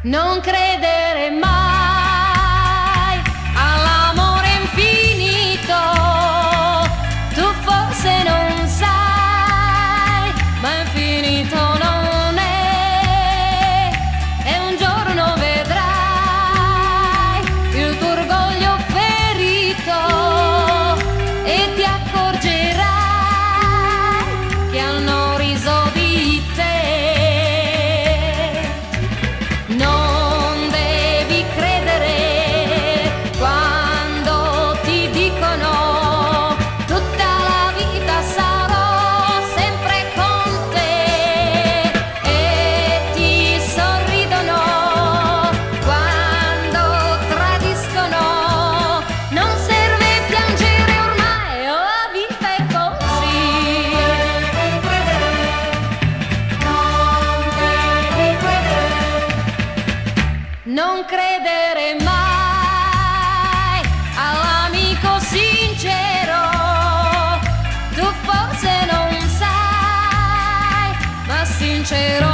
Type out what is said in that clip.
Non credere mai all'amore infinito, tu forse non sai, ma infinito non è, e un giorno vedrai il tuo orgoglio ferito e ti accorgerai che hanno riso di te. Non devi credere quando ti dicono tutta la vita sarò sempre con te, e ti sorridono quando tradiscono. Non serve piangere ormai, la vita è così. Non credere mai all'amico sincero, tu forse non sai, ma sincero